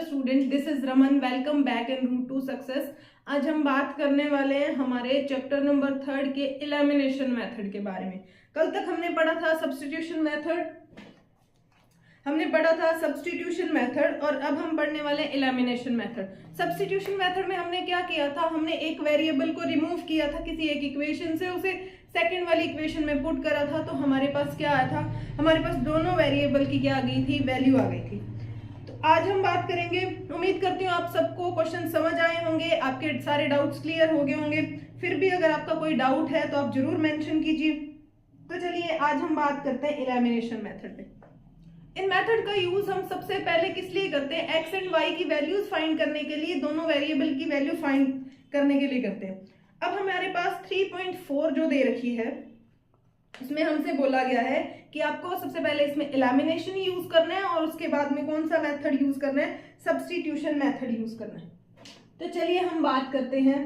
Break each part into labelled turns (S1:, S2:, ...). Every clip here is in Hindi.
S1: Student, this is Raman. Welcome back in route to success. आज हम बात करने वाले हैं हमारे चैप्टर नंबर 3 के एलिमिनेशन मेथड के बारे में। कल तक हमने पढ़ा था सब्स्टिट्यूशन मेथड, और अब हम पढ़ने वाले हैं एलिमिनेशन मेथड। सब्स्टिट्यूशन मेथड में हमने क्या किया था, हमने एक वेरिएबल को रिमूव किया था किसी एक इक्वेशन से, उसे सेकंड वाली इक्वेशन में पुट करा था, तो हमारे पास क्या आया था, हमारे पास दोनों वेरिएबल की क्या आ गई थी, वैल्यू आ गई थी। तो आज हम बात करेंगे, उम्मीद करती हूँ आप सबको क्वेश्चन समझ आए होंगे, आपके सारे डाउट्स क्लियर हो गए होंगे। फिर भी अगर आपका कोई डाउट है तो आप जरूर मेंशन कीजिए। तो चलिए आज हम बात करते हैं एलिमिनेशन मेथड पे। इन मेथड का यूज हम सबसे पहले किस लिए करते हैं, एक्स एंड वाई की वैल्यूज फाइंड करने के लिए, दोनों वेरिएबल की वैल्यू फाइंड करने के लिए करते हैं। अब हमारे पास 3.4 जो दे रखी है, इसमें हमसे बोला गया है कि आपको सबसे पहले इसमें एलिमिनेशन यूज करना है और उसके बाद में कौन सा मेथड यूज करना है, सब्स्टिट्यूशन मेथड यूज करना है। तो चलिए हम बात करते हैं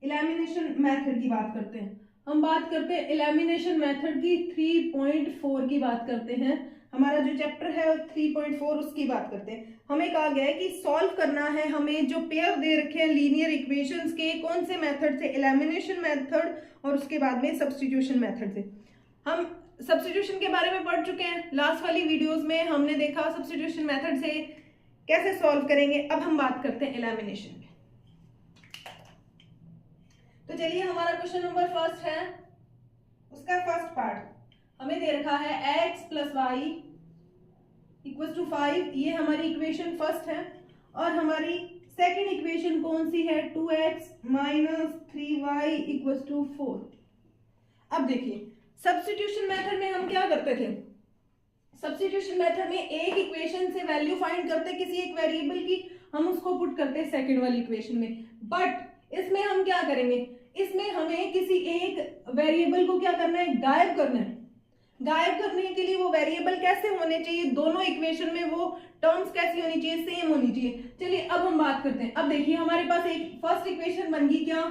S1: एलिमिनेशन मेथड की। बात करते हैं, हम बात करते हैं एलिमिनेशन मेथड की 3.4 की बात करते हैं। हमारा जो चैप्टर है 3.4 उसकी बात करते हैं। हमें कहा गया है कि सॉल्व करना है हमें जो पेयर दे रखे हैं लीनियर इक्वेशंस के, कौन से मेथड से, एलिमिनेशन मेथड और उसके बाद में सब्स्टिट्यूशन मेथड से। हम सब्स्टिट्यूशन के बारे में पढ़ चुके हैं, लास्ट वाली वीडियोस में हमने देखा सब्स्टिट्यूशन मेथड से कैसे सॉल्व करेंगे। अब हम बात करते हैं एलिमिनेशन। तो चलिए हमारा क्वेश्चन नंबर फर्स्ट है, उसका फर्स्ट पार्ट हमें दे रखा है x + y = 5। ये हमारी इक्वेशन फर्स्ट है। और हमारी सेकंड इक्वेशन कौन सी है, 2x - 3y = 4। अब देखिए सब्स्टिट्यूशन मेथड में हम क्या करते थे, सब्स्टिट्यूशन मेथड में एक इक्वेशन से वैल्यू फाइंड करते किसी एक वेरिएबल की, हम उसको पुट करते सेकंड वाली इक्वेशन में। बट इसमें हम क्या करेंगे, इसमें हमें किसी एक वेरिएबल को क्या करना है, गायब करना है। गायब करने के लिए वो वेरिएबल कैसे होने चाहिए, दोनों इक्वेशन में वो टर्म्स कैसी होनी चाहिए, सेम होनी चाहिए। चलिए अब हम बात करते हैं। अब देखिए हमारे पास एक फर्स्ट इक्वेशन बन गई क्या,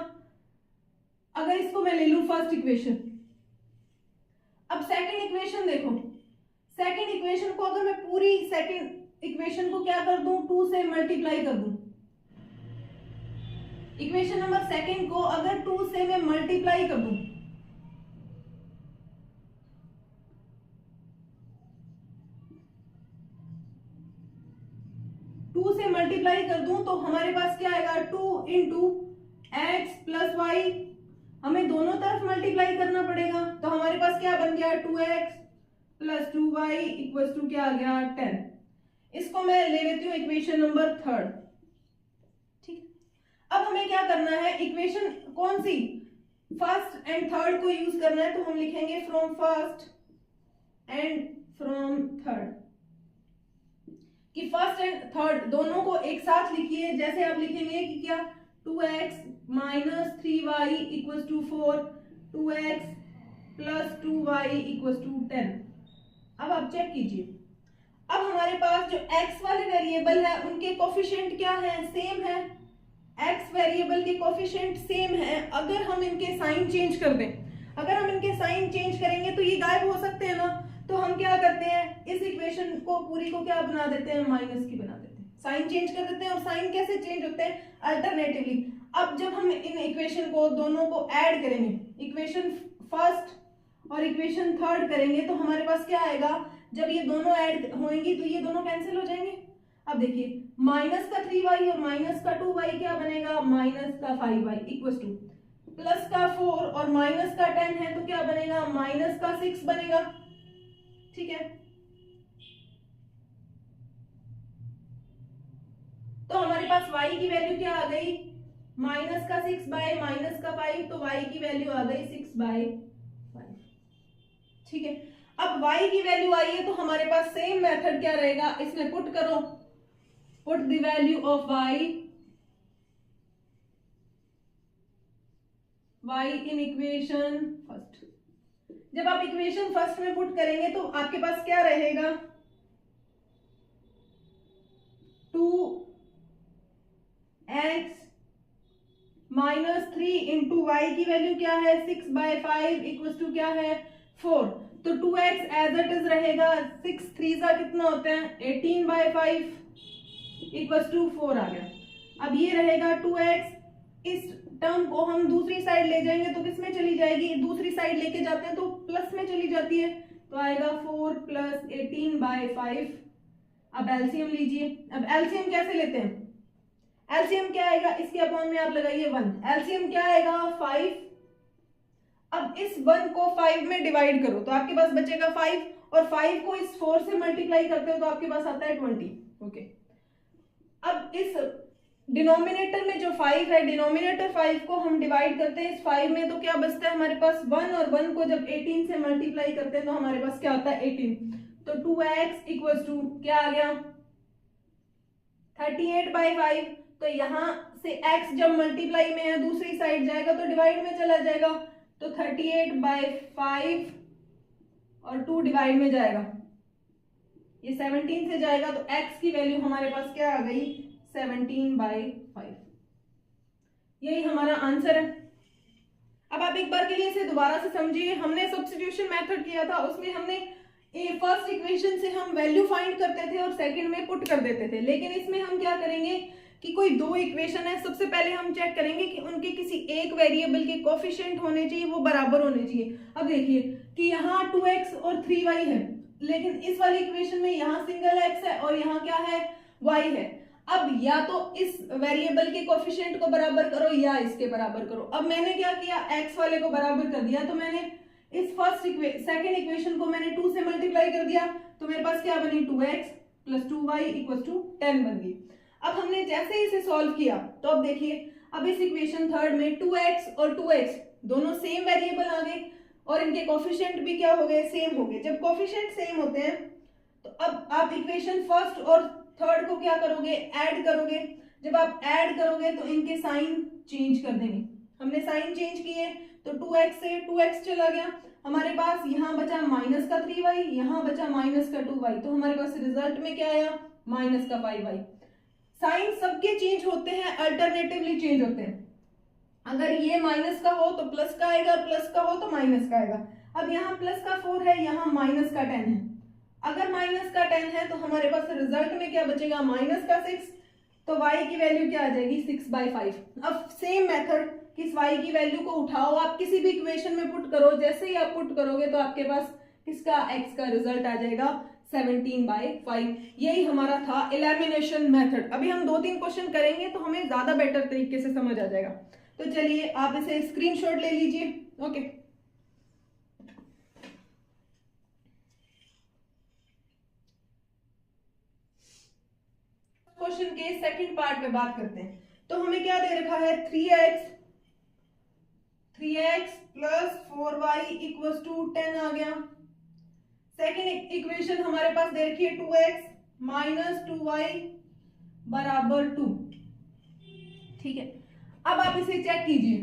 S1: अगर इसको मैं ले लूं फर्स्ट इक्वेशन। अब सेकंड इक्वेशन देखो, सेकंड इक्वेशन को अगर मैं पूरी सेकंड इक्वेशन को क्या कर दूं, 2 से मल्टीप्लाई कर दूं। इक्वेशन नंबर सेकंड को अगर 2 से मैं मल्टीप्लाई कर दूं, तो हमारे पास क्या आएगा, 2 × x + y। हमें दोनों तरफ मल्टीप्लाई करना पड़ेगा, तो हमारे पास क्या बन गया, 2x + 2y = क्या आ गया, 10। इसको मैं ले लेती हूँ इक्वेशन नंबर थर्ड। ठीक, अब हमें क्या करना है, इक्वेशन कौन सी, फर्स्ट एंड थर्ड को यूज करना है। तो हम लिखेंगे from first and from third, कि फर्स्ट एंड थर्ड दोनों को एक साथ लिखिए। जैसे आप लिखेंगे कि क्या, 2x - 3y = 4, 2x + 2y = 10। अब आप चेक कीजिए, अब हमारे पास जो x वाले वेरिएबल है उनके कोफिशिएंट क्या है, सेम है। x वेरिएबल के कोफिशिएंट सेम है। अगर हम इनके साइन चेंज कर दें, अगर हम इनके साइन चेंज करेंगे तो ये गायब हो सकते हैं ना। तो हम क्या करते हैं, इस इक्वेशन को पूरी को क्या बना देते हैं, माइनस की बना देते हैं, साइन चेंज कर देते हैं। और साइन कैसे चेंज होते हैं, अल्टरनेटिवली। अब जब हम इन इक्वेशन को दोनों को ऐड करेंगे, इक्वेशन फर्स्ट और इक्वेशन थर्ड करेंगे, तो हमारे पास क्या आएगा, जब ये दोनों ऐड होंगी तो ये दोनों कैंसिल हो जाएंगे। अब देखिए माइनस का 3y और माइनस का 2y क्या बनेगा, माइनस का 5y = प्लस का 4 और माइनस का 10 है तो क्या बनेगा, माइनस का 6 बनेगा। ठीक है, तो हमारे पास y की वैल्यू क्या आ गई, माइनस का 6 बाय माइनस का 5, तो y की वैल्यू आ गई 6/5। ठीक है, अब y की वैल्यू आई है तो हमारे पास सेम मेथड क्या रहेगा, इसमें पुट करो, put the value of y in equation first. जब आप इक्वेशन फर्स्ट में पुट करेंगे तो आपके पास क्या रहेगा, 2x - -3 इंटू वाई की वैल्यू क्या है 6/5 इक्वल टू क्या है 4। तो 2x एज इट इज रहेगा, 6 3 का कितना होते हैं 18/5 इक्वल टू 4 आ गया। अब ये रहेगा 2x, इस टर्म को हम दूसरी साइड ले जाएंगे तो किस में चली जाएगी, दूसरी साइड लेके जाते हैं तो प्लस में चली जाती है, तो आएगा 4 + 18/5। अब एलसीएम लीजिए। अब एलसीएम कैसे लेते हैं, एलसीएम क्या आएगा, इसके अपॉन में आप लगाइए 1, एलसीएम क्या आएगा 5। अब इस 1 को 5 में डिवाइड करो तो आपके पास बचेगा 5, और 5 को इस 4 से मल्टीप्लाई करते हो तो आपके पास आता है 20। ओके, अब इस डिनोमिनेटर में जो 5 है, डिनोमिनेटर 5 को हम डिवाइड करते हैं इस 5 में, तो क्या बचता है हमारे पास 1, और 1 को जब 18 से मल्टीप्लाई करते हैं तो हमारे पास क्या होता है 18। तो 2x इक्वल टू क्या आ गया 38/5। तो यहां से x जब मल्टीप्लाई में है दूसरी साइड जाएगा तो डिवाइड में चला जाएगा, तो 38/5 और 2 डिवाइड में जाएगा, ये 17 से जाएगा, तो x की वैल्यू हमारे पास क्या आ गई 17/5। यही हमारा आंसर है। अब आप एक बार के लिए इसे दोबारा से समझिए। हमने सब्स्टिट्यूशन मेथड किया था, उसमें हमने फर्स्ट इक्वेशन से हम वैल्यू फाइंड करते थे और सेकंड में पुट कर देते थे, लेकिन इसमें हम क्या करेंगे कि कोई दो इक्वेशन है, सबसे पहले हम चेक करेंगे कि उनके किसी एक वेरिएबल के कोफिशिएंट होने चाहिए, वो बराबर होने चाहिए। अब देखिए कि यहाँ 2x और 3y है, लेकिन इस वाली इक्वेशन में यहाँ सिंगल x है और यहाँ क्या है y है। अब या तो इस वेरिएबल के कोफिशिएंट को बराबर करो या इसके बराबर करो। अब मैंने क्या किया, x वाले को बराबर कर दिया, तो मैंने इस सेकंड इक्वेशन को मैंने 2 से मल्टीप्लाई कर दिया, तो मेरे पास क्या बनी 2x + 2y = 10 बन गई। अब हमने जैसे ही इसे सॉल्व किया तो अब देखिए, अब इस इक्वेशन थर्ड में 2x और 2x दोनों सेम वेरिएबल आ गए और इनके कोफिशिएंट भी क्या हो गए सेम हो गए। जब कोफिशिएंट सेम होते हैं तो अब आप इक्वेशन फर्स्ट और थर्ड को क्या करोगे ऐड करोगे। जब आप ऐड करोगे तो इनके साइन चेंज कर देंगे। हमने साइन चेंज किए तो 2x से 2x चला गया, हमारे पास यहाँ बचा -3y, यहाँ बचा -2y, तो हमारे पास रिजल्ट में क्या आया -5y। साइन सबके चेंज होते हैं, अल्टरनेटिवली चेंज होते हैं। अगर ये माइनस का हो तो प्लस का आएगा, प्लस का हो तो माइनस का आएगा। अब यहाँ प्लस का 4 है, यहाँ -10 है। अगर -10 है तो हमारे पास रिजल्ट में क्या बचेगा -6, तो y की वैल्यू क्या आ जाएगी 6/5। अब सेम मेथड किस y की वैल्यू को उठाओ, आप किसी भी इक्वेशन में पुट करो, जैसे ही आप पुट करोगे तो आपके पास किसका x का रिजल्ट आ जाएगा 17/5। यही हमारा था एलिमिनेशन मेथड। अभी हम 2-3 क्वेश्चन करेंगे तो हमें ज्यादा बेटर तरीके से समझ आ जाएगा। तो चलिए आप इसे स्क्रीनशॉट ले लीजिए। ओके, क्वेश्चन के सेकंड पार्ट पे बात करते हैं। तो हमें क्या दे रखा है 3x + 4y = 10 आ गया। सेकंड इक्वेशन हमारे पास दे रखी है 2x - 2y = 2। ठीक है, अब आप इसे चेक कीजिए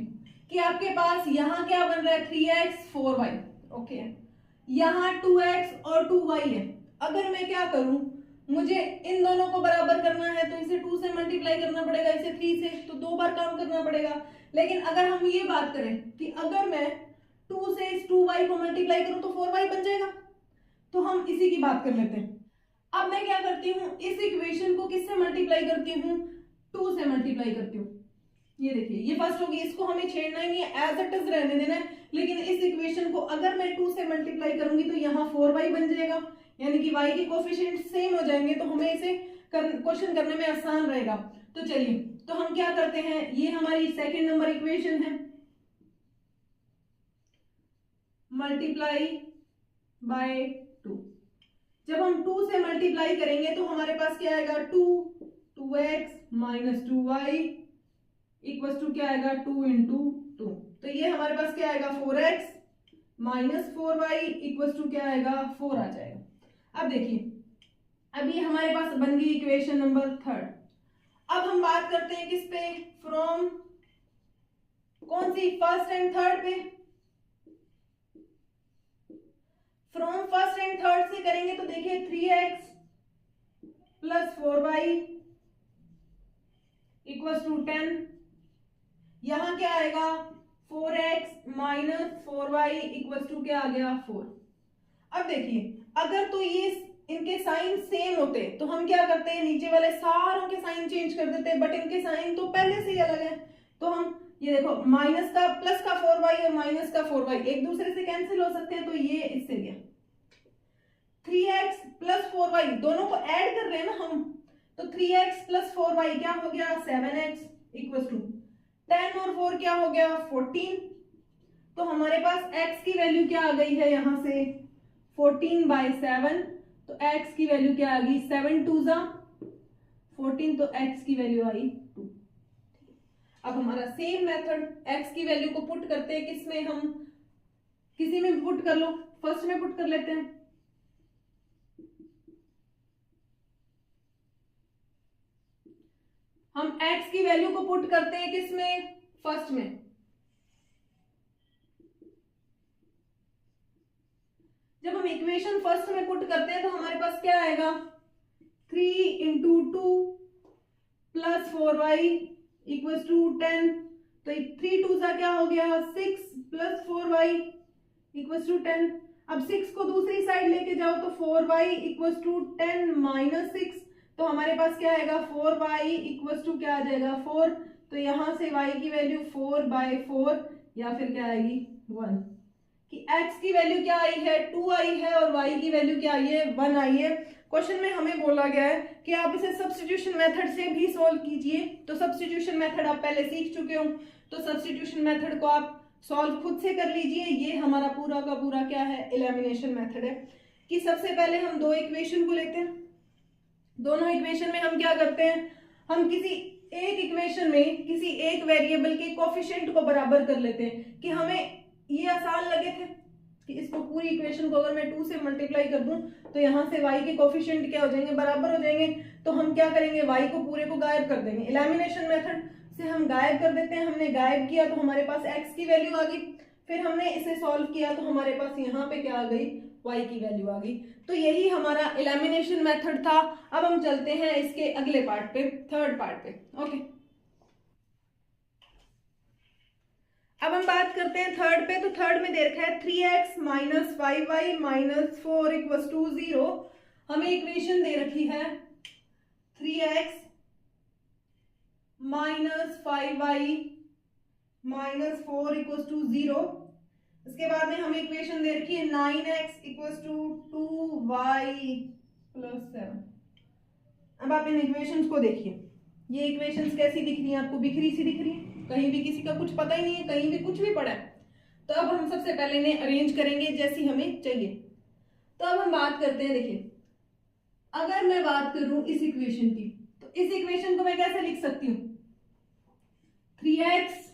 S1: कि आपके पास यहाँ क्या बन रहा है 3x 4y। ओके, यहाँ 2x और 2y है। अगर मैं क्या करूं, मुझे इन दोनों को बराबर करना है तो इसे 2 से मल्टीप्लाई करना पड़ेगा, इसे 3 से, तो 2 बार काम करना पड़ेगा। लेकिन अगर हम ये बात करें कि अगर मैं 2 से इस 2y को मल्टीप्लाई करूं तो 4y बन जाएगा, तो हम इसी की बात कर लेते हैं। अब मैं क्या करती हूँ, इस इक्वेशन को किससे मल्टीप्लाई करती हूँ 2 से मल्टीप्लाई करती हूँ। ये देखिए ये फर्स्ट होगी, इसको हमें छेड़ना ही नहीं है, एज इट इज रहने देना है। लेकिन इस इक्वेशन को अगर मैं 2 से मल्टीप्लाई करूंगी तो यहाँ 4y बन जाएगा, यानी कि y के कोफिशिएंट सेम हो जाएंगे, तो हमें इसे क्वेश्चन करने में आसान रहेगा। तो चलिए, तो हम क्या करते हैं, ये हमारी सेकंड नंबर इक्वेशन है, मल्टीप्लाई बाय 2। जब हम 2 से मल्टीप्लाई करेंगे तो हमारे पास क्या आएगा 2x - 2y = क्या आएगा 2 × 2। तो ये हमारे पास क्या आएगा 4x - 4y = क्या आएगा 4 आ जाएगा। अब देखिए, अब ये हमारे पास बन गई इक्वेशन नंबर थर्ड। अब हम बात करते हैं किस पे, फ्रॉम कौन सी, फर्स्ट एंड थर्ड पे। फ्रॉम फर्स्ट एंड थर्ड से करेंगे तो देखिए 3x + 4y = 10। यहाँ क्या आएगा 4x minus 4y equal to क्या आ गया 4। अब देखिए अगर तो ये इनके साइन सेम होते तो हम क्या करते हैं, नीचे वाले सारों के साइन चेंज कर देते, बट इनके साइन तो पहले से ही अलग है। तो हम ये देखो माइनस का प्लस का 4y और माइनस का 4y एक दूसरे से कैंसिल हो सकते हैं, तो ये इससे गया 3x प्लस 4y, दोनों को ऐड कर रहे हैं ना हम, तो 3x प्लस 4y क्या हो गया 7x इक्वल टू 10 और 4 क्या हो गया 14। तो हमारे पास x की वैल्यू क्या आ गई है यहां से 14/7, तो x की वैल्यू क्या आ गई 7 2 जा 14, तो x की वैल्यू आई 2। अब हमारा सेम मेथड x की वैल्यू को पुट करते हैं, किसमें हम किसी में भी पुट कर लो, फर्स्ट में पुट कर लेते हैं। हम x की वैल्यू को पुट करते हैं किसमें फर्स्ट में, जब हम इक्वेशन फर्स्ट में पुट करते हैं तो हमारे पास क्या आएगा 3 into 2 plus 4y equal to 10, तो 3 2 सा क्या हो गया 6 प्लस 4y इक्वल टू 10। अब 6 को दूसरी साइड लेके जाओ तो 4y इक्वल टू 10 माइनस 6, तो हमारे पास क्या आएगा 4y इक्वल टू क्या आ जाएगा 4, तो यहां से y की वैल्यू 4/4 या फिर क्या आएगी 1, कि x की वैल्यू क्या आई है 2 आई है और y की वैल्यू क्या आई है 1 आई है। क्वेश्चन में हमें बोला गया है कि आप इसे सब्स्टिट्यूशन मेथड से भी सॉल्व कीजिए, तो सब्स्टिट्यूशन मेथड आप पहले सीख चुके हो, तो सब्स्टिट्यूशन मेथड को आप सॉल्व खुद से कर लीजिए। ये हमारा पूरा का पूरा क्या है एलिमिनेशन मेथड है, कि सबसे पहले हम दो इक्वेशन को लेते हैं, दोनों इक्वेशन में हम क्या करते हैं, हम किसी एक इक्वेशन में किसी एक वेरिएबल के कोफिशिएंट को बराबर कर लेते हैं, कि हमें ये आसान लगे थे कि इसको पूरी इक्वेशन को अगर मैं 2 से मल्टीप्लाई कर दूं तो यहाँ से y के कोफिशिएंट क्या हो जाएंगे बराबर हो जाएंगे, तो हम क्या करेंगे y को पूरे को गायब कर देंगे, एलिमिनेशन मेथड से हम गायब कर देते हैं। हमने गायब किया तो हमारे पास x की वैल्यू आ गई, फिर हमने इसे सॉल्व किया तो हमारे पास यहाँ पे क्या आ गई y की वैल्यू आ गई। तो यही हमारा एलिमिनेशन मेथड था। अब हम चलते हैं इसके अगले पार्ट पे, थर्ड पार्ट पे। ओके, अब हम बात करते हैं थर्ड पे। तो थर्ड में दे रखा है 3x minus 5y minus 4 equal to 0। हमें इक्वेशन दे रखी है 3x minus 5y minus 4 equal to 0। इसके बाद में हमें इक्वेशन दे रखी है 9x equal to 2y plus 7। अब आप इन इक्वेशंस को देखिए, ये इक्वेशंस कैसी दिख रही हैं आपको, बिखरी सी दिख रही है, कहीं भी किसी का कुछ पता ही नहीं है, कहीं भी कुछ भी पड़ा है। तो अब हम सबसे पहले इन्हें अरेंज करेंगे जैसी हमें चाहिए। तो अब हम बात करते हैं, देखिए अगर मैं बात करूं इस इक्वेशन की, तो इस इक्वेशन को मैं कैसे लिख सकती हूँ 3x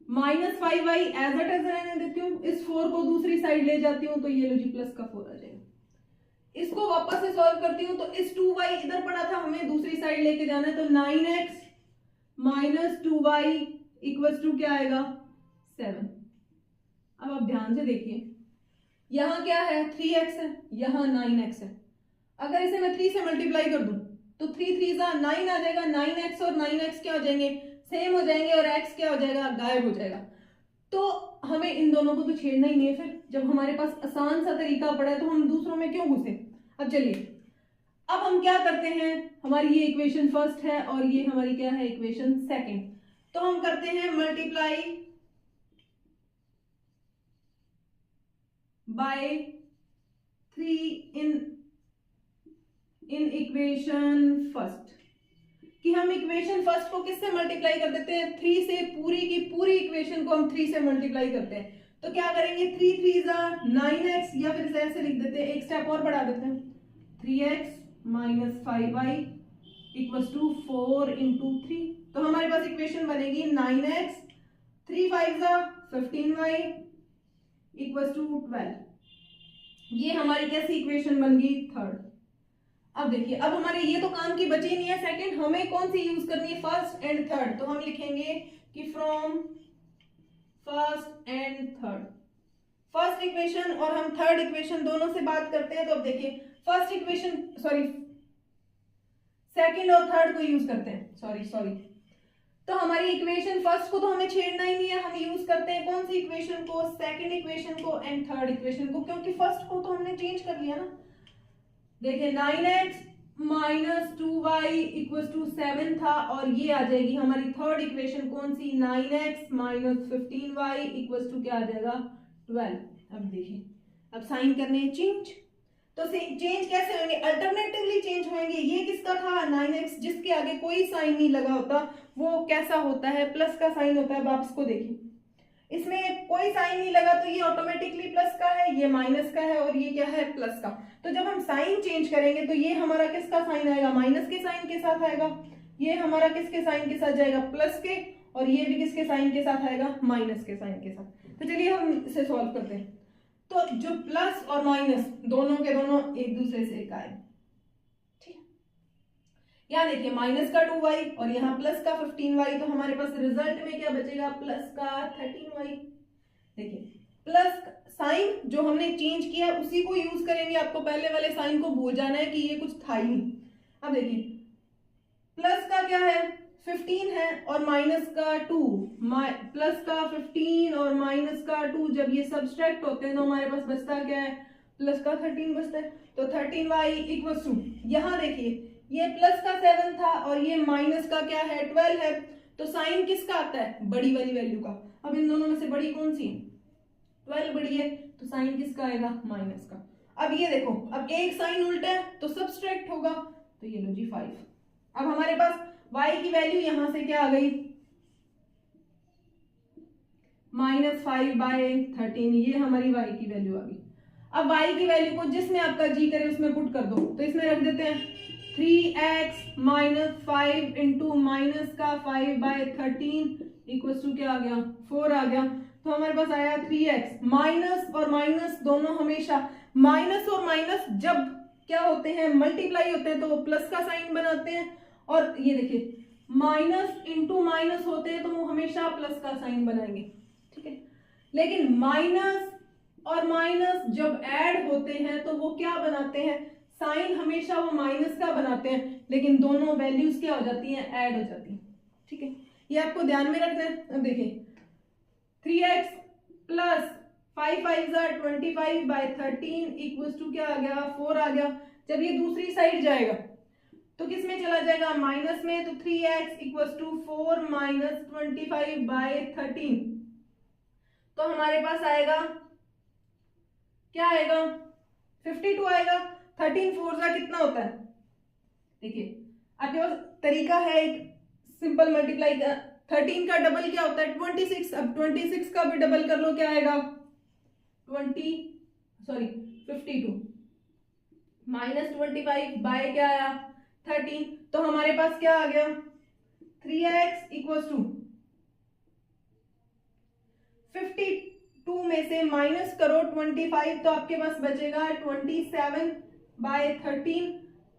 S1: minus 5y as it is रहने देती हूँ, इस 4 को दूसरी साइड ले जाती हूँ तो ये लो जी प्लस का 4 आ जाएगा। इसको वापस से सॉल्व करती हूँ तो इस 2y इधर पड़ा था, हमें दूसरी साइड लेके जाना है, तो 9x minus 2y equal to क्या आएगा 7। अब आप ध्यान से देखिए, यहाँ क्या है 3x है, यहाँ 9x है। अगर इसे मैं 3 से मल्टीप्लाई कर दूं तो 3 3 जा 9 आ जाएगा, 9x और 9x क्या हो जाएंगे सेम हो जाएंगे, और x क्या हो जाएगा गायब हो जाएगा। तो हमें इन दोनों को तो छेड़ना ही नहीं है, फिर जब हमारे पास आसान सा तरीका पड़ा है तो हम दूसरों में क्यों घुसे। अब चलिए, अब हम क्या करते हैं, हमारी ये इक्वेशन फर्स्ट है और ये हमारी क्या है इक्वेशन सेकंड, तो हम करते हैं multiply by 3 in equation first, कि हम इक्वेशन फर्स्ट को किससे मल्टीप्लाई कर देते हैं 3 से, पूरी की पूरी इक्वेशन को हम 3 से मल्टीप्लाई करते हैं। तो क्या करेंगे 3 3 जा 9x, या फिर ऐसे लिख देते हैं, एक स्टेप और बढ़ा देते हैं 3x minus 5y equal to 4 into 3। तो हमारे पास इक्वेशन बनेगी 9x 3 5 जा 15y इक्वल टू 12। ये हमारी कैसी इक्वेशन बन गई थर्ड। अब देखिए, अब हमारे ये तो काम की बची नहीं है सेकंड, हमें कौन सी यूज करनी है फर्स्ट एंड थर्ड। तो हम लिखेंगे कि from first and third, first equation और हम थर्ड इक्वेशन दोनों से बात करते हैं। तो अब देखिए फर्स्ट इक्वेशन सॉरी सेकंड और थर्ड को यूज करते हैं, सॉरी। तो हमारी इक्वेशन फर्स्ट को तो हमें छेड़ना ही नहीं है, हम यूज करते हैं कौन सी इक्वेशन को, सेकंड इक्वेशन को एंड थर्ड इक्वेशन को, क्योंकि फर्स्ट को तो हमने चेंज कर लिया ना। देखिए 9x minus 2y equal to 7 था और ये आ जाएगी हमारी थर्ड इक्वेशन कौन सी, 9x minus 15y equal to क्या आ जाएगा 12। अब देखिए अब साइन करने हैं चेंज, तो चेंज कैसे होंगे, अल्टरनेटिवली चेंज होंगे। ये किसका था 9x, जिसके आगे कोई साइन नहीं लगा होता वो कैसा होता है, प्लस का साइन होता है। आप इसको देखिए इसमें कोई साइन नहीं लगा तो ये ऑटोमेटिकली प्लस का है, ये माइनस का है और ये क्या है प्लस का। तो जब हम साइन चेंज करेंगे तो ये हमारा किसका साइन आएगा, माइनस के साइन के साथ आएगा, ये हमारा किसके साइन के साथ जाएगा, प्लस के, और ये भी किसके साइन के साथ आएगा, माइनस के साइन के साथ। तो चलिए हम इसे सॉल्व करते हैं। तो जो प्लस और माइनस दोनों के दोनों एक दूसरे से एक आए, ठीक है। यहाँ देखिए माइनस का 2y और यहाँ प्लस का 15y, तो हमारे पास रिजल्ट में क्या बचेगा, प्लस का 13y। देखिए प्लस साइन जो हमने चेंज किया उसी को यूज करेंगे, आपको पहले वाले साइन को भूल जाना है कि ये कुछ था ही नहीं। अब देखिए प्लस का क्या है 15 है और माइनस का 2, प्लस का 15 और माइनस का 2 जब ये सब्सट्रैक्ट होते हैं तो हमारे पास बचता क्या है, प्लस का 13 बचता है। तो 13y इक्वल टू, यहाँ देखिए ये प्लस का 7 था और ये माइनस का क्या है 12 है, तो साइन किसका आता है, बड़ी वाली वैल्यू का। अब इन दोनों में से बड़ी कौन सी, 12 बड़ी है, तो साइन किसका आएगा, माइनस का। अब ये देखो अब एक साइन उल्टा है तो सब्सट्रैक्ट होगा, तो ये लो जी 5। अब हमारे पास y की वैल्यू यहां से क्या आ गई, -5/13, ये हमारी y की वैल्यू आ गई। अब y की वैल्यू को जिसमें आपका जी करे उसमें पुट कर दो, तो इसमें रख देते हैं 3x - 5 इंटू माइनस का 5/13 इक्वल टू क्या आ गया 4 आ गया। तो हमारे पास आया 3x, माइनस और माइनस दोनों हमेशा, माइनस और माइनस जब क्या होते हैं मल्टीप्लाई होते हैं तो वो प्लस का साइन बनाते हैं, और ये देखिए माइनस इंटू माइनस होते हैं तो वो हमेशा प्लस का साइन बनाएंगे, ठीक है। लेकिन माइनस और माइनस जब ऐड होते हैं तो वो क्या बनाते हैं, साइन हमेशा वो माइनस का बनाते हैं, लेकिन दोनों वैल्यूज क्या हो जाती हैं, ऐड हो जाती हैं, ठीक है। ये आपको ध्यान में रखना है। अब देखिए 3x प्लस 5 5 25/13 इक्वल्स टू क्या आ गया 4 आ गया। जब ये दूसरी साइड जाएगा तो किस में चला जाएगा, माइनस में, तो 3x इक्वल्स टू 4 माइनस 25/13, तो हमारे पास आएगा क्या आएगा 52 आएगा। 13 4 का कितना होता है, देखिए आपके पास तरीका है एक सिंपल मल्टीप्लाई का, 13 का डबल क्या होता है 26। अब 26 का भी डबल कर लो, क्या आएगा 52 माइनस 25 बाय क्या आया 13, तो हमारे पास क्या आ गया 3x इक्वल्स टू 52 में से माइनस करो 25 तो आपके पास बचेगा 27/13।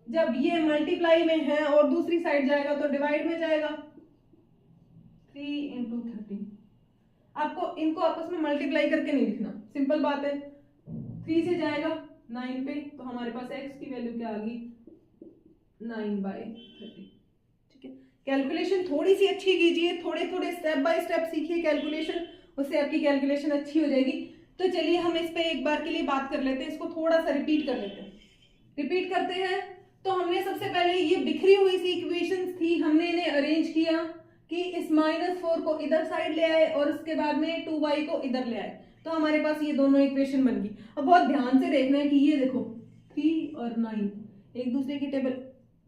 S1: जब ये मल्टीप्लाई में है और दूसरी साइड जाएगा तो डिवाइड में जाएगा, 3 × 13। आपको इनको आपस में मल्टीप्लाई करके नहीं लिखना, सिंपल बात है। 3 से जाएगा 9 पे, तो हमारे पास x की वैल्यू क्या आ गई 9/30, ठीक है। कैलकुलेशन थोड़ी सी अच्छी कीजिए, थोड़े थोड़े स्टेप बाय स्टेप सीखिए कैलकुलेशन, उससे आपकी कैलकुलेशन अच्छी हो जाएगी। तो चलिए हम इस पे एक बार के लिए बात कर लेते हैं, इसको थोड़ा सा रिपीट कर लेते हैं। रिपीट करते हैं तो हमने सबसे पहले ये बिखरी हुई सी इक्वेशंस थी, हमने इन्हें अरेंज किया कि इस -4 को इधर साइड ले आए और उसके बाद में 2y को इधर ले आए, तो हमारे पास ये दोनों इक्वेशन बन गई। अब बहुत ध्यान से देखना है कि ये देखो 3 और 9 एक दूसरे की टेबल,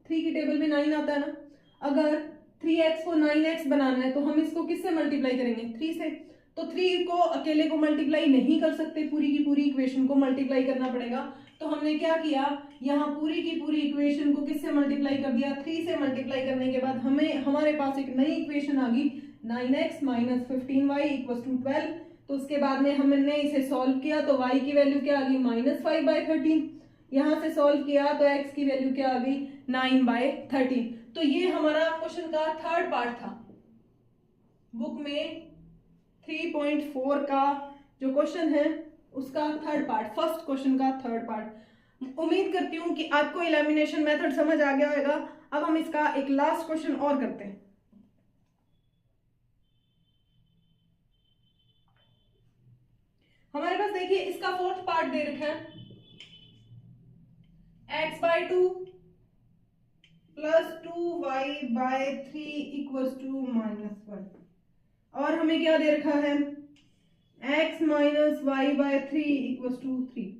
S1: 3 की टेबल में 9 आता है ना, अगर 3x को 9x बनाना है तो हम इसको किससे मल्टीप्लाई करेंगे 3 से, तो 3 को अकेले को मल्टीप्लाई नहीं कर सकते, पूरी की पूरी इक्वेशन को मल्टीप्लाई करना पड़ेगा। तो हमने क्या किया, यहाँ पूरी की पूरी इक्वेशन को किससे मल्टीप्लाई कर दिया 3 से मल्टीप्लाई करने के बाद हमारे पास एक नई इक्वेशन आ गई 9x - 15y = 12। तो उसके बाद में हमने इसे सॉल्व किया तो y की वैल्यू क्या आ गई -5/13, यहाँ से सॉल्व किया तो x की वैल्यू क्या आ गई 9/13। तो ये हमारा क्वेश्चन का थर्ड पार्ट था, बुक में 3.4 का जो क्वेश्चन है उसका थर्ड पार्ट, फर्स्ट क्वेश्चन का थर्ड पार्ट। उम्मीद करती हूँ कि आपको एलिमिनेशन मेथड समझ आ गया होगा। अब हम इसका एक लास्ट क्वेश्चन और करते हैं। पार्ट दे रखा है x/2 plus 2y/3 equals to -1, और हमें क्या दे रखा है x minus y/3 equals to 3।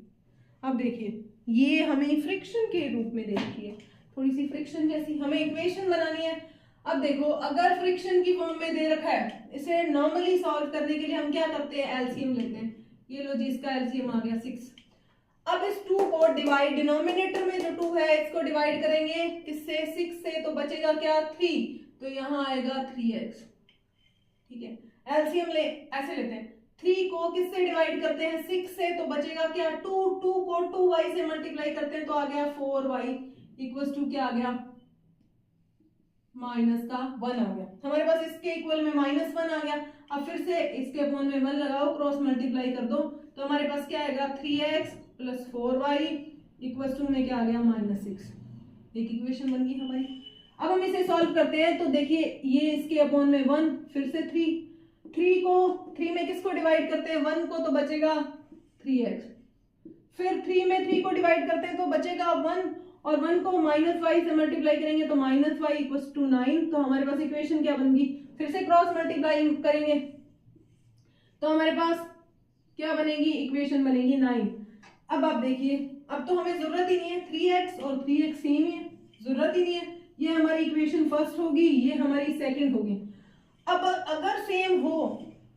S1: अब देखिए ये हमें फ्रिक्शन के रूप में दे रखी है, थोड़ी सी फ्रिक्शन जैसी हमें इक्वेशन बनानी है। अब देखो अगर फ्रिक्शन की फॉर्म में दे रखा है, इसे नॉर्मली सॉल्व करने के लिए हम क्या करते हैं, एलसीएम लेते हैं। ये लो जी, इसका एलसीएम आ गया 6। अब इस 2 को डिवाइड, डिनोमिनेटर में जो 2 है इसको डिवाइड करेंगे किससे, 6 से, तो बचेगा क्या 3, तो यहाँ आएगा 3x। ठीक है, एलसीएम ले ऐसे लेते हैं, 3 को किससे डिवाइड करते हैं 6 से, तो बचेगा क्या 2, 2 को 2y से मल्टीप्लाई करते हैं तो आ गया 4y इक्वल्स टू क्या आ गया -1 आ गया। हमारे पास इसके इक्वल में -1 आ गया। अब फिर से इसके अपॉन में 1 लगाओ, क्रॉस मल्टीप्लाई कर दो, तो हमारे पास क्या आएगा 3x plus 4y equals to में क्या आ गया -6। एक इक्वेशन बन गई हमारी। अब हम इसे सॉल्व करते हैं, तो देखिए ये इसके अपॉन में 1, फिर से 3 में किसको डिवाइड करते हैं 1 को, तो बचेगा 3x। फिर 3 में 3 को डिवाइड करते हैं तो बचेगा 1, और 1 को -y से मल्टीप्लाई करेंगे तो -y इक्वल्स टू 9। तो हमारे पास इक्वेशन क्या बन गई, फिर से क्रॉस मल्टीप्लाई करेंगे तो हमारे पास क्या बनेगी, इक्वेशन बनेगी 9। अब आप देखिए, अब तो हमें जरूरत ही नहीं है, 3x और 3x सेम ही है, जरूरत ही नहीं है। ये हमारी इक्वेशन फर्स्ट होगी, ये हमारी सेकंड होगी। अब अगर सेम हो,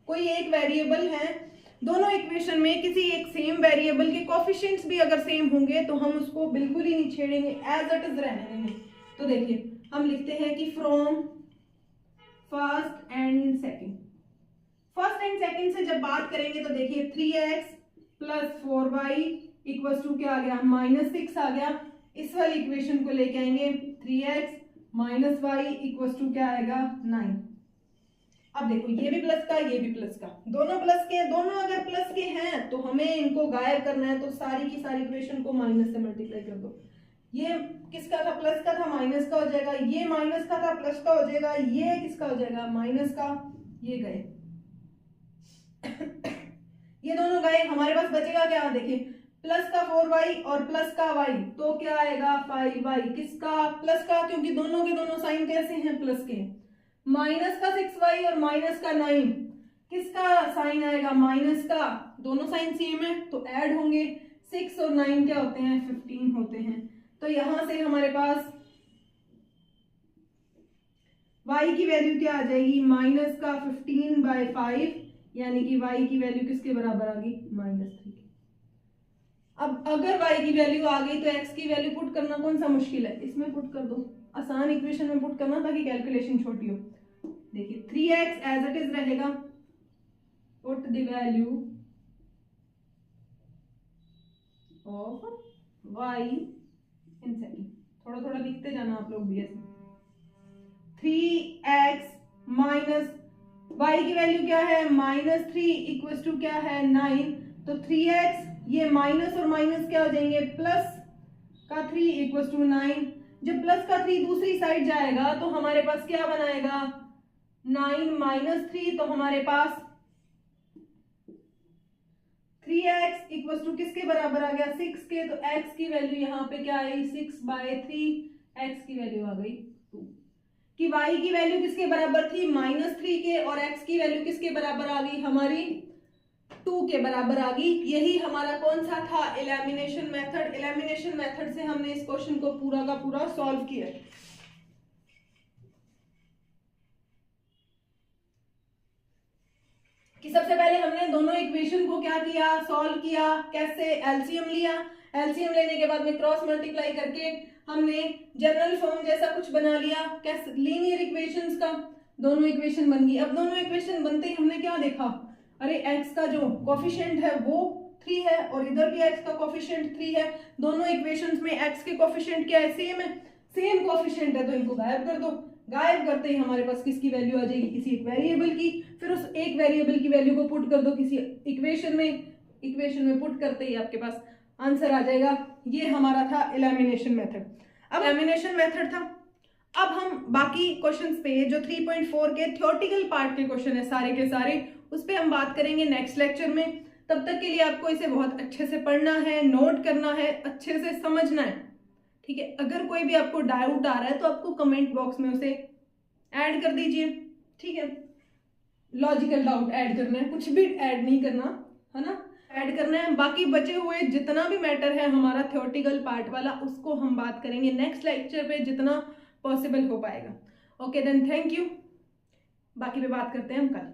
S1: कोई एक वेरिएबल है, दोनों इक्वेशन में किसी एक सेम वेरिएबल के कोफिशिएंट्स भी अगर सेम होंगे तो हम उसको बिल्कुल ही नहीं छेड़ेंगे, एज इट इज रहने देंगे। तो देखिए हम लिखते हैं कि फ्रॉम फर्स्ट एंड सेकंड से जब बात करेंगे तो देखिए 3x plus 4y equals to क्या आ गया -6 आ गया। इस वाली इक्वेशन को लेके आएंगे 3x minus y equals to क्या आएगा 9। अब देखो ये भी प्लस का, ये भी प्लस का, दोनों प्लस के हैं। दोनों अगर प्लस के हैं तो हमें इनको गायब करना है, तो सारी की सारी इक्वेशन को माइनस से मल्टीप्लाई कर दो। ये किसका था, प्लस का था, माइनस का हो जाएगा। ये माइनस का था, प्लस का हो जाएगा। ये किसका हो जाएगा, माइनस का। ये गए ये दोनों गए, हमारे पास बचेगा क्या, देखिए प्लस का 4y और प्लस का y, तो क्या आएगा 5y। किसका, प्लस का, क्योंकि दोनों के दोनों साइन कैसे हैं, प्लस के। माइनस का 6y और माइनस का 9, किसका साइन आएगा, माइनस का। दोनों साइन सेम है तो ऐड होंगे, 6 और 9 क्या होते हैं, 15 होते हैं। तो यहां से हमारे पास y की वैल्यू क्या आ जाएगी, माइनस का 15/5, यानी कि y की वैल्यू किसके बराबर आ गई, -3। अब अगर y की वैल्यू आ गई तो x की वैल्यू पुट करना कौन सा मुश्किल है, इसमें पुट कर दो, आसान इक्वेशन में पुट करना ताकि कैलकुलेशन छोटी हो। देखिए 3x एज इट इज रहेगा, put the value of y in second, थोड़ा थोड़ा लिखते जाना आप लोग भी ऐसे। 3x माइनस y की वैल्यू क्या है, -3 इक्वल्स टू क्या है 9। तो 3x, ये माइनस और माइनस क्या हो जाएंगे, प्लस का 3 इक्वल्स टू 9। जब प्लस का 3 दूसरी साइड जाएगा तो हमारे पास क्या बनाएगा, 9 - 3, तो हमारे पास 3x इक्वल्स टू किसके बराबर आ गया, 6 के। तो x की वैल्यू यहाँ पे क्या आई, 6/3, x की वैल्यू आ गई 2। कि y की वैल्यू किसके बराबर थी, -3 के, और x की वैल्यू किसके बराबर आ गई, हमारी 2 के बराबर आ गई। यही हमारा कौन सा था, एलिमिनेशन मेथड। एलिमिनेशन मेथड से हमने इस क्वेश्चन को पूरा का पूरा सॉल्व किया। कि सबसे पहले हमने दोनों इक्वेशन को क्या किया, सॉल्व किया। कैसे, एलसीएम लिया। एलसीएम लेने के बाद में क्रॉस मल्टीप्लाई करके हमने जनरल फॉर्म जैसा कुछ बना लिया, कैसे, लीनियर इक्वेशंस का। दोनों इक्वेशन बन गई। अब दोनों इक्वेशन बनते ही हमने क्या देखा, अरे x का जो कोफिशिएंट है वो 3 है और इधर भी x का कोफिशिएंट 3 है। दोनों इक्वेशंस में x के कोफिशिएंट क्या है, सेम है। सेम कोफिशिएंट है तो इनको गायब कर दो। गायब करते ही हमारे पास किसकी वैल्यू आ जाएगी, किसी एक वेरिएबल की। फिर उस एक वेरिएबल की वैल्यू को पुट कर दो किसी इक्वेशन में पुट करते ही आपके पास आंसर आ जाएगा। ये हमारा था एलिमिनेशन मेथड। अब एलिमिनेशन मेथड था। अब हम बाकी क्वेश्चंस पे, जो 3.4 के थ्योरेटिकल पार्ट के क्वेश्चन है सारे के सारे, उस पे हम बात करेंगे नेक्स्ट लेक्चर में। तब तक के लिए आपको इसे बहुत अच्छे से पढ़ना है, नोट करना है, अच्छे से समझना है, ठीक है। अगर कोई भी आपको डाउट आ रहा है तो आपको कमेंट बॉक्स में उसे ऐड कर दीजिए, ठीक है। लॉजिकल डाउट ऐड करना है, कुछ भी ऐड नहीं करना, है ना, ऐड करना है। बाकी बचे हुए जितना भी मैटर है हमारा थ्योरेटिकल पार्ट वाला, उसको हम बात करेंगे नेक्स्ट लेक्चर पे जितना पॉसिबल हो पाएगा। Okay then, thank you. बाकी पे बात करते हैं हम कल।